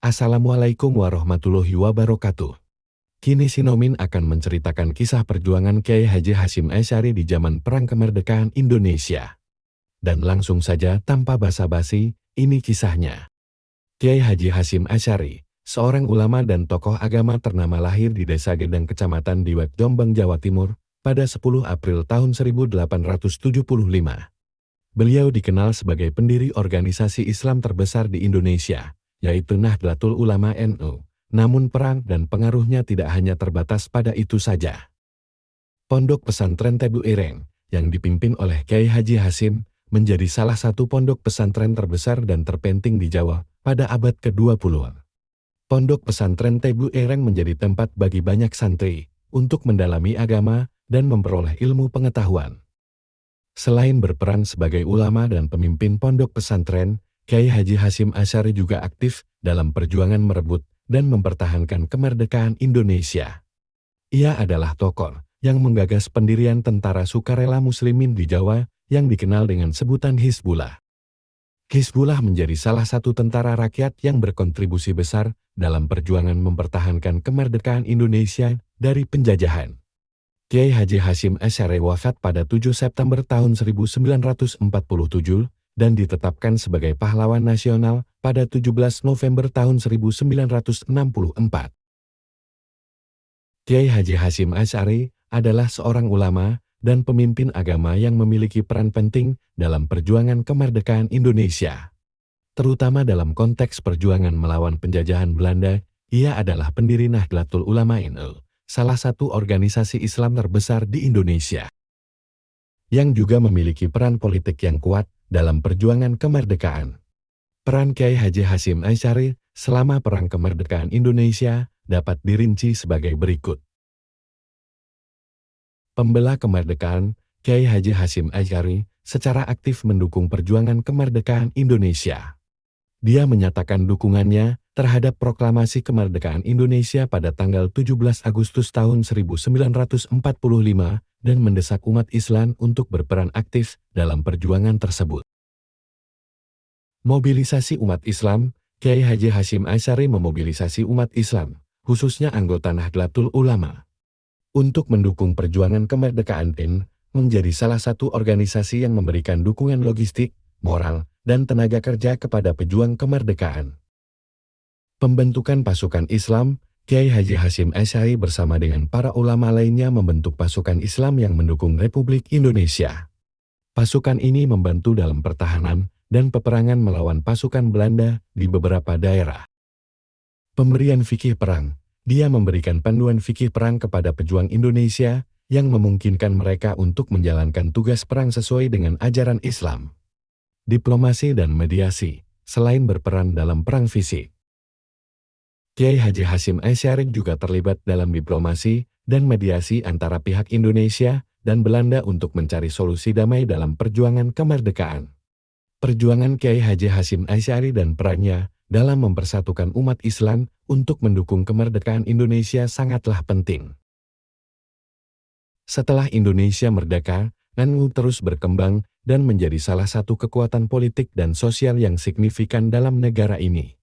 Assalamualaikum warahmatullahi wabarakatuh. Kini Sinomin akan menceritakan kisah perjuangan Kiai Haji Hasyim Asy'ari di zaman Perang Kemerdekaan Indonesia. Dan langsung saja tanpa basa-basi, ini kisahnya. Kiai Haji Hasyim Asy'ari, seorang ulama dan tokoh agama ternama lahir di Desa Gedang Kecamatan Diwek, Jombang, Jawa Timur, pada 10 April tahun 1875. Beliau dikenal sebagai pendiri organisasi Islam terbesar di Indonesia, yaitu Nahdlatul Ulama NU. Namun perang dan pengaruhnya tidak hanya terbatas pada itu saja. Pondok Pesantren Tebu Ireng, yang dipimpin oleh Kiai Haji Hasyim, menjadi salah satu pondok pesantren terbesar dan terpenting di Jawa pada abad ke-20. Pondok Pesantren Tebu Ireng menjadi tempat bagi banyak santri untuk mendalami agama dan memperoleh ilmu pengetahuan. Selain berperan sebagai ulama dan pemimpin pondok pesantren, Kiai Haji Hasyim Asy'ari juga aktif dalam perjuangan merebut dan mempertahankan kemerdekaan Indonesia. Ia adalah tokoh yang menggagas pendirian Tentara Sukarela Muslimin di Jawa yang dikenal dengan sebutan Hizbullah. Hizbullah menjadi salah satu tentara rakyat yang berkontribusi besar dalam perjuangan mempertahankan kemerdekaan Indonesia dari penjajahan. Kiai Haji Hasyim Asy'ari wafat pada 7 September tahun 1947 dan ditetapkan sebagai pahlawan nasional pada 17 November tahun 1964. Kiai Haji Hasyim Asy'ari adalah seorang ulama dan pemimpin agama yang memiliki peran penting dalam perjuangan kemerdekaan Indonesia. Terutama dalam konteks perjuangan melawan penjajahan Belanda, ia adalah pendiri Nahdlatul Ulama NU, salah satu organisasi Islam terbesar di Indonesia, yang juga memiliki peran politik yang kuat dalam perjuangan kemerdekaan. Peran Kiai Haji Hasyim Asy'ari selama Perang Kemerdekaan Indonesia dapat dirinci sebagai berikut. Pembela kemerdekaan, Kiai Haji Hasyim Asy'ari secara aktif mendukung perjuangan kemerdekaan Indonesia. Dia menyatakan dukungannya terhadap proklamasi kemerdekaan Indonesia pada tanggal 17 Agustus tahun 1945 dan mendesak umat Islam untuk berperan aktif dalam perjuangan tersebut. Mobilisasi umat Islam, Kiai Haji Hasyim Asy'ari memobilisasi umat Islam, khususnya anggota Nahdlatul Ulama, untuk mendukung perjuangan kemerdekaan dan menjadi salah satu organisasi yang memberikan dukungan logistik, moral, dan tenaga kerja kepada pejuang kemerdekaan. Pembentukan pasukan Islam, Kiai Haji Hasyim Asy'ari bersama dengan para ulama lainnya membentuk pasukan Islam yang mendukung Republik Indonesia. Pasukan ini membantu dalam pertahanan dan peperangan melawan pasukan Belanda di beberapa daerah. Pemberian fikih perang, dia memberikan panduan fikih perang kepada pejuang Indonesia yang memungkinkan mereka untuk menjalankan tugas perang sesuai dengan ajaran Islam. Diplomasi dan mediasi, selain berperan dalam perang fisik, Kiai Haji Hasyim Asy'ari juga terlibat dalam diplomasi dan mediasi antara pihak Indonesia dan Belanda untuk mencari solusi damai dalam perjuangan kemerdekaan. Perjuangan Kiai Haji Hasyim Asy'ari dan perannya dalam mempersatukan umat Islam untuk mendukung kemerdekaan Indonesia sangatlah penting. Setelah Indonesia merdeka, NU terus berkembang dan menjadi salah satu kekuatan politik dan sosial yang signifikan dalam negara ini.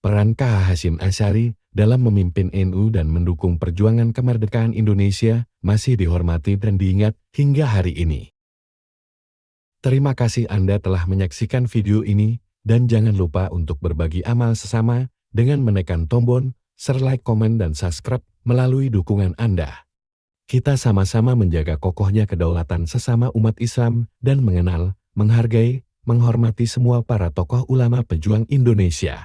Peran Kiai Hasyim Asy'ari dalam memimpin NU dan mendukung perjuangan kemerdekaan Indonesia masih dihormati dan diingat hingga hari ini. Terima kasih Anda telah menyaksikan video ini, dan jangan lupa untuk berbagi amal sesama dengan menekan tombol share, like, komen, dan subscribe melalui dukungan Anda. Kita sama-sama menjaga kokohnya kedaulatan sesama umat Islam dan mengenal, menghargai, menghormati semua para tokoh ulama pejuang Indonesia.